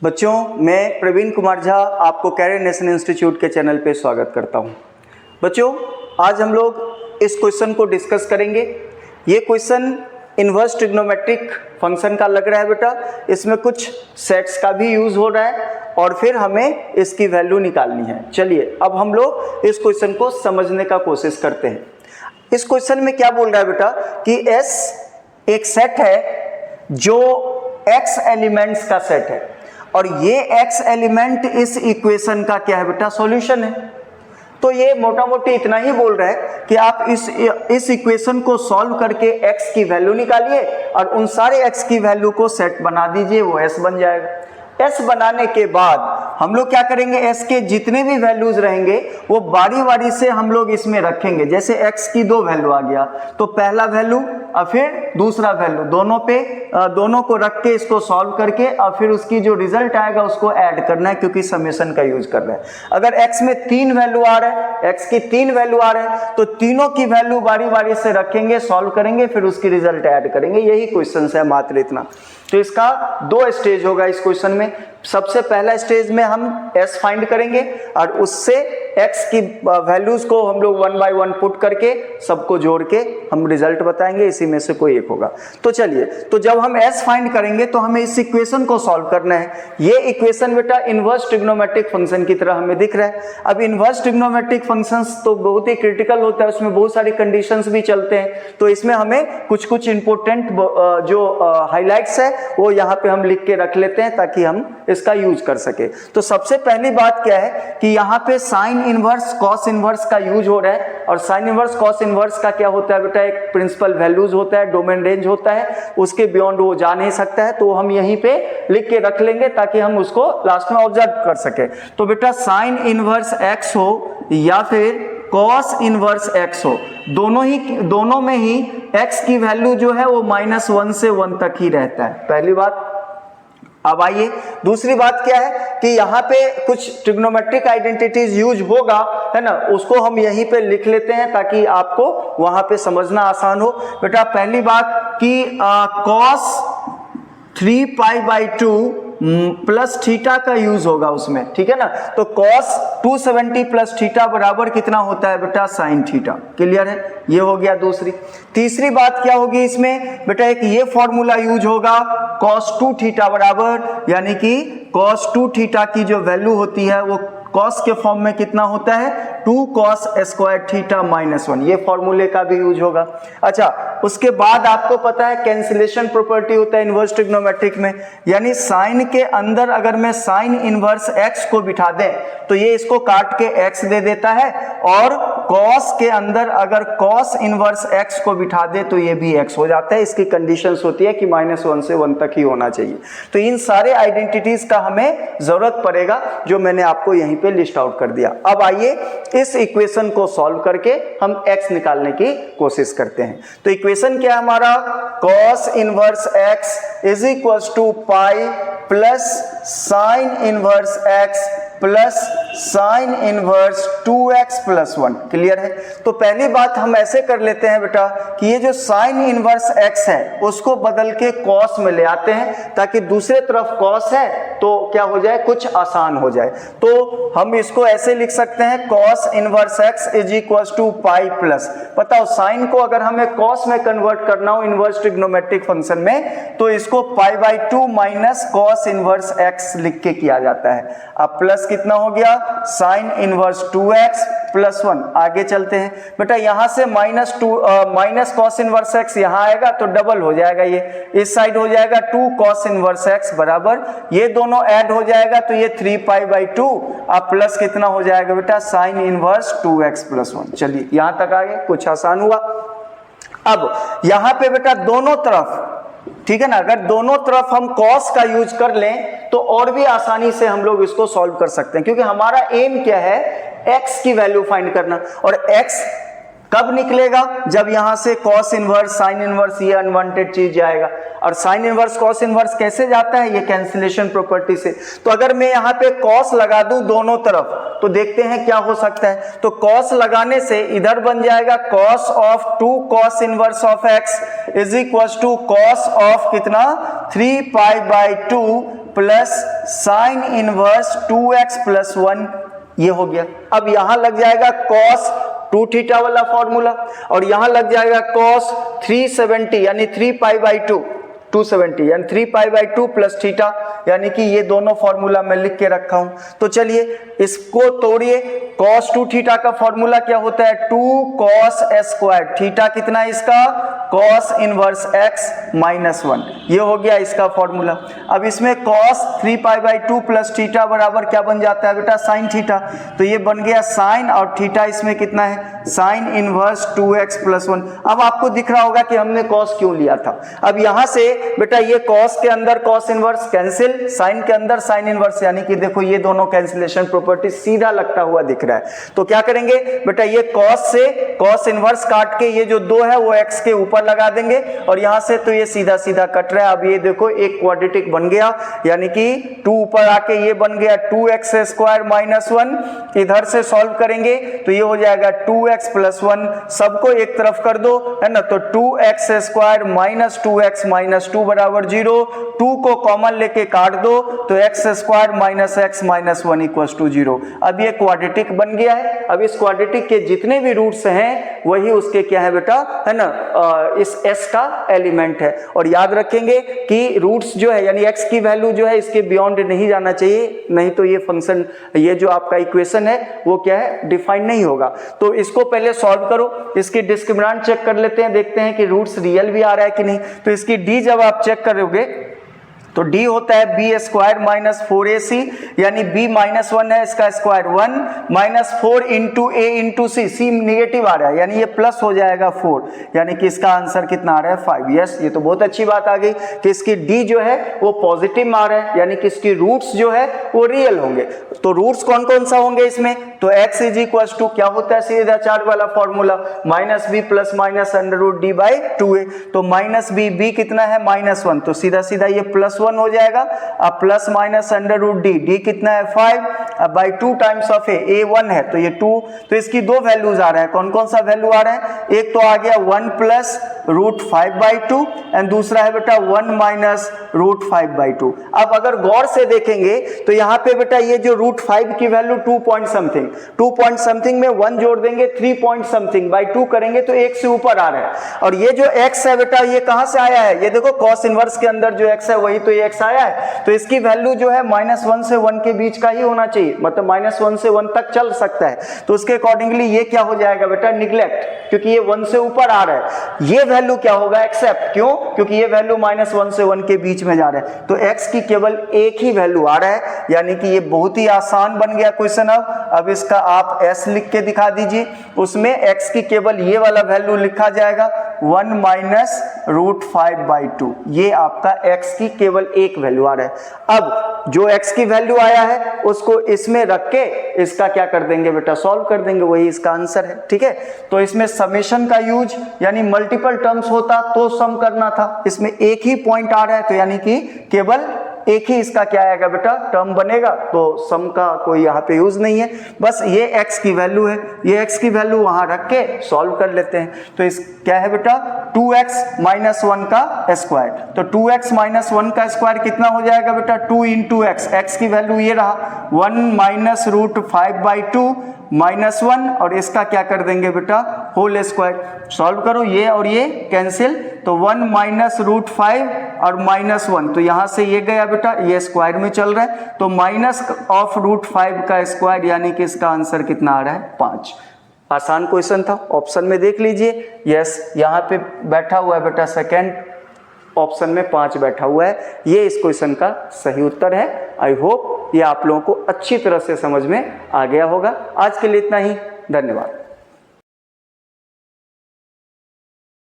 बच्चों, मैं प्रवीण कुमार झा आपको कैरियर नेशन इंस्टीट्यूट के चैनल पे स्वागत करता हूं। बच्चों, आज हम लोग इस क्वेश्चन को डिस्कस करेंगे। ये क्वेश्चन इन्वर्स ट्रिग्नोमेट्रिक फंक्शन का लग रहा है बेटा। इसमें कुछ सेट्स का भी यूज हो रहा है और फिर हमें इसकी वैल्यू निकालनी है। चलिए अब हम लोग इस क्वेश्चन को समझने का कोशिश करते हैं। इस क्वेश्चन में क्या बोल रहा है बेटा कि S एक सेट है जो X एलिमेंट्स का सेट है और ये X एलिमेंट इस इक्वेशन का क्या है बेटा, सॉल्यूशन है। तो ये मोटा मोटी इतना ही बोल रहा है कि आप इस इक्वेशन को सॉल्व करके X की वैल्यू निकालिए और उन सारे X की वैल्यू को सेट बना दीजिए, वो S बन जाएगा। S बनाने के बाद हम लोग क्या करेंगे, S के जितने भी वैल्यूज रहेंगे वो बारी बारी से हम लोग इसमें रखेंगे। जैसे X की 2 वैल्यू आ गया तो पहला वैल्यू और फिर दूसरा वैल्यू, दोनों को रख के इसको सॉल्व करके और फिर उसकी जो रिजल्ट आएगा उसको ऐड करना है, क्योंकि समेशन का यूज कर रहे हैं। अगर X में 3 वैल्यू आ रहा है, X की 3 वैल्यू आ रहे हैं तो तीनों की वैल्यू बारी बारी से रखेंगे, सॉल्व करेंगे, फिर उसकी रिजल्ट ऐड करेंगे। यही क्वेश्चन है, मात्र इतना। तो इसका 2 स्टेज होगा इस क्वेश्चन में। सबसे पहला स्टेज में हम S फाइंड करेंगे और उससे X की वैल्यूज को हम लोग 1 बाय 1 पुट करके सबको जोड़ के हम रिजल्ट बताएंगे, इसी में से कोई एक होगा। तो चलिए, तो जब हम S फाइंड करेंगे तो हमें इस इक्वेशन को सॉल्व करना है। ये इक्वेशन बेटा इन्वर्स ट्रिग्नोमेट्रिक फंक्शन की तरह हमें दिख रहा है। अब इन्वर्स ट्रिग्नोमेट्रिक फंक्शंस तो बहुत ही क्रिटिकल होता है, उसमें बहुत सारी कंडीशंस भी चलते हैं। तो इसमें हमें कुछ इंपोर्टेंट जो हाईलाइट्स है वो यहाँ पे हम लिख के रख लेते हैं ताकि हम इसका यूज कर सके। तो सबसे पहली बात क्या है कि यहाँ पे साइन इनवर्स कॉस इनवर्स का यूज हो रहा है। और साइन इनवर्स कॉस इनवर्स का क्या होता है बेटा, एक प्रिंसिपल वैल्यूज होता है, डोमेन रेंज होता है, उसके बियॉन्ड वो जा नहीं सकता है। तो हम यहीं पे लिख के रख लेंगे ताकि हम उसको लास्ट में ऑब्जर्व कर सके। तो बेटा साइन इनवर्स एक्स हो या फिर कॉस इनवर्स x हो, दोनों में ही x की वैल्यू जो है वो -1 से 1 तक ही रहता है, पहली बात। अब आइए दूसरी बात क्या है कि यहाँ पे कुछ ट्रिग्नोमेट्रिक आइडेंटिटीज यूज होगा, है ना, उसको हम यहीं पे लिख लेते हैं ताकि आपको वहां पे समझना आसान हो। बेटा पहली बात कि cos 3π/2 प्लस थीटा का यूज होगा उसमें, ठीक है ना। तो cos 270 प्लस थीटा बराबर कितना होता है बेटा, साइन थीटा। क्लियर है, ये हो गया दूसरी। तीसरी बात क्या होगी इसमें बेटा, एक ये फॉर्मूला यूज होगा cos 2 थीटा बराबर, यानी कि cos 2 थीटा की जो वैल्यू होती है वो cos के फॉर्म में कितना होता है, 2 cos स्क्वायर थीटा -1, ये फॉर्मूले का भी यूज होगा। अच्छा, उसके बाद आपको पता है कैंसिलेशन प्रॉपर्टी होता है इन्वर्स ट्रिग्नोमेट्रिक में, यानी साइन के अंदर अगर मैं साइन इनवर्स x को बिठा दें तो ये इसको काट के x दे देता है, और cos के अंदर अगर cos इनवर्स x को बिठा दे तो ये भी x हो जाता है। इसकी कंडीशंस होती है कि -1 से 1 तक ही होना चाहिए। तो इन सारे आइडेंटिटीज का हमें जरूरत पड़ेगा जो मैंने आपको यहीं पे लिस्ट आउट कर दिया। अब आइए इस इक्वेशन को सॉल्व करके हम x निकालने की कोशिश करते हैं। तो इक्वेशन क्या है हमारा, cos inverse x is equals to pi plus sine inverse x plus sine inverse 2x plus 1। Clear है। तो पहली बात हम ऐसे कर लेते हैं बेटा कि ये जो साइन इनवर्स x है उसको बदल के cos में ले आते हैं ताकि दूसरे तरफ cos है तो क्या हो जाए, कुछ आसान हो जाए। तो हम इसको ऐसे लिख सकते हैं cos inverse x is equals to pi plus, पता हो साइन को अगर हमें cos में कन्वर्ट करना हो इनवर्स ट्रिग्नोमेट्रिक फंक्शन में तो इसको π/2 माइनस cos इनवर्स x लिख के किया जाता है। अब प्लस कितना हो गया, साइन इनवर्स 2x प्लस 1। आगे चलते हैं बेटा, यहां से माइनस cos इनवर्स x यहां आएगा तो डबल हो जाएगा, ये इस साइड हो जाएगा 2 cos इनवर्स x बराबर, ये दोनों ऐड हो जाएगा तो ये 3π/2। अब प्लस कितना हो जाएगा बेटा, साइन इनवर्स 2x प्लस 1। चलिए यहां तक आगे कुछ आसान हुआ। अब यहां पे बेटा दोनों तरफ, ठीक है ना, अगर दोनों तरफ हम cos का यूज कर लें तो और भी आसानी से हम लोग इसको सॉल्व कर सकते हैं, क्योंकि हमारा एम क्या है, x की वैल्यू फाइंड करना। और x कब निकलेगा, जब यहां से cos इनवर्स साइन इनवर्स ये अनवांटेड चीज जाएगा। और साइन इनवर्स cos इनवर्स कैसे जाता है, ये कैंसिलेशन प्रॉपर्टी से। तो अगर मैं यहाँ पे cos लगा दूं दोनों तरफ तो देखते हैं क्या हो सकता है। तो cos लगाने से इधर बन जाएगा cos of 2 cos inverse of x is equal to cos of कितना, 3π/2 plus sine inverse 2x plus 1, ये हो गया। अब यहां लग जाएगा cos 2 थीटा वाला फॉर्मूला और यहां लग जाएगा cos 370 यानी 3 पाई बाई 2 270 यानी 3 पाई बाई 2 प्लस थीटा, यानी कि ये दोनों फॉर्मूला मैं लिख के रखा हूं। तो चलिए इसको तोड़िए। cos 2 थीटा का फॉर्मूला क्या होता है? 2 cos स्क्वायर, थीटा कितना है इसका? cos इनवर्स x माइनस 1, ये हो गया इसका फॉर्मूला। अब इसमें cos 3 pi by 2 plus theta बराबर क्या बन जाता है बेटा? Sine theta. तो ये बन गया साइन और थीटा इसमें कितना है? Sign inverse 2x plus 1। अब आपको दिख रहा होगा कि हमने cos क्यों लिया था। अब यहां से बेटा ये cos के अंदर cos इनवर्स कैंसिल, साइन के अंदर साइन इनवर्स, यानी कि देखो ये दोनों कैंसिलेशन प्रॉपर्टी सीधा लगता हुआ दिख रहा है। तो क्या करेंगे बेटा? ये cos से cos इनवर्स काट के ये जो 2 है वो x के ऊपर लगा देंगे और यहां से तो ये सीधा सीधा कट रहा है। अब ये देखो एक क्वाड्रेटिक बन गया, यानी कि 2 ऊपर आके ये बन गया 2x स्क्वायर माइनस 1। इधर से सॉल्व करेंगे तो ये हो जाएगा 2x प्लस 1, सबको एक तरफ कर दो, है ना। तो 2x square minus 2x minus 2 बराबर 0, 2 को कॉमन लेके काट दो तो x square minus x minus 1 equals to 0। अब ये क्वाड्रेटिक बन गया है। अब इस क्वाड्रेटिक के जितने भी रूट्स हैं वही उसके क्या है बेटा, है ना, इस s का एलिमेंट है। और याद रखेंगे कि रूट्स जो है यानी x की वैल्यू जो है इसके बियॉन्ड नहीं जाना चाहिए, नहीं तो ये फंक्शन, ये जो आपका इक्वेशन है वो क्या है, डिफाइन नहीं होगा। तो इसको पहले सॉल्व करो, इसकी डिस्क्रिमिनेंट चेक कर लेते हैं, देखते हैं कि रूट्स रियल भी आ रहा है कि नहीं। तो इसकी d जब आप चेक करोगे तो d होता है बी स्क्वायर माइनस 4ac, यानी b माइनस 1 है, इसका square 1 minus 4 into a into C, C negative आ रहा है यानी ये प्लस हो जाएगा 4, यानी कि इसका आंसर कितना आ रहा है 5। यस, ये तो बहुत अच्छी बात आ गई कि इसकी d जो है वो पॉजिटिव में आ रहा है, यानी कि इसकी रूट्स जो है वो रियल होंगे। तो रूट्स कौन कौन सा होंगे इसमें? तो x इज इक्वल टू क्या होता है सीधा चार्ट वाला formula, minus B plus minus under root D by 2a। तो माइनस बी, बी कितना है माइनस 1, तो सीधा सीधा ये प्लस 1 हो जाएगा। अब plus minus under root D, D कितना है 5, अब बाई 2 टाइम्स ऑफ ए 1 है तो ये 2। तो इसकी दो वैल्यूज आ रहा है, कौन कौन सा वैल्यू आ रहा है? एक तो आ गया 1 प्लस रूट 5 बाई 2 एंड दूसरा है बेटा 1 माइनस रूट 5 बाई 2। अब अगर गौर से देखेंगे तो यहाँ पे बेटा ये जो रूट 5 की वैल्यू 2 पॉइंट समथिंग में 1 जोड़ देंगे 3 पॉइंट समथिंग बाई 2 करेंगे तो 1 से ऊपर आ रहा है। और ये जो x है बेटा ये कहां से आया है? ये देखो cos इनवर्स के अंदर जो x है वही तो ये x आया है। तो इसकी वैल्यू जो है -1 से 1 के बीच का ही होना चाहिए, मतलब -1 से 1 तक चल सकता है। तो उसके अकॉर्डिंगली ये क्या हो जाएगा बेटा? निगलेक्ट, क्योंकि ये 1 से ऊपर आ रहा है। ये वैल्यू क्या होगा? एक्सेप्ट, क्यों? क्योंकि ये वैल्यू -1 से 1 के बीच में जा रहा है। तो x की केवल एक ही वैल्यू आ रहा है, यानी कि ये बहुत ही आसान बन गया क्वेश्चन। अब इसका आप s लिख के दिखा दीजिए, उसमें x की केवल ये वाला वैल्यू लिखा जाएगा 1 माइनस रूट 5 बाई 2। ये आपका x की केवल एक वैल्यू आ रहा है। अब जो x की वैल्यू आया है उसको इसमें रख के इसका क्या कर देंगे बेटा? सॉल्व कर देंगे, वही इसका आंसर है। ठीक है, तो इसमें समेशन का यूज, यानी मल्टीपल टर्म्स होता तो सम करना था, इसमें एक ही पॉइंट आ रहा है तो यानी कि केवल एक ही इसका क्या आएगा बेटा? टर्म बनेगा, तो सम का कोई यहाँ पे यूज नहीं है। बस ये x की वैल्यू है, ये x की वैल्यू वहां रख के सॉल्व कर लेते हैं। तो इस क्या है बेटा? 2x माइनस 1 का स्क्वायर। तो 2x माइनस 1 का स्क्वायर कितना हो जाएगा बेटा? 2 इंटू एक्स, एक्स की वैल्यू ये रहा 1 माइनस रूट 5 बाई 2 माइनस 1, और इसका क्या कर देंगे बेटा? Whole square. सॉल्व करो, ये और ये कैंसिल, तो 1 माइनस रूट 5 और माइनस 1, तो यहां से ये गया बेटा, ये स्क्वायर में चल रहा है, तो माइनस ऑफ रूट 5 का स्क्वायर, यानी कि इसका आंसर कितना आ रहा है? 5। आसान क्वेश्चन था, ऑप्शन में देख लीजिए। यस, यहाँ पे बैठा हुआ है बेटा, सेकेंड ऑप्शन में 5 बैठा हुआ है, ये इस क्वेश्चन का सही उत्तर है। आई होप ये आप लोगों को अच्छी तरह से समझ में आ गया होगा। आज के लिए इतना ही, धन्यवाद।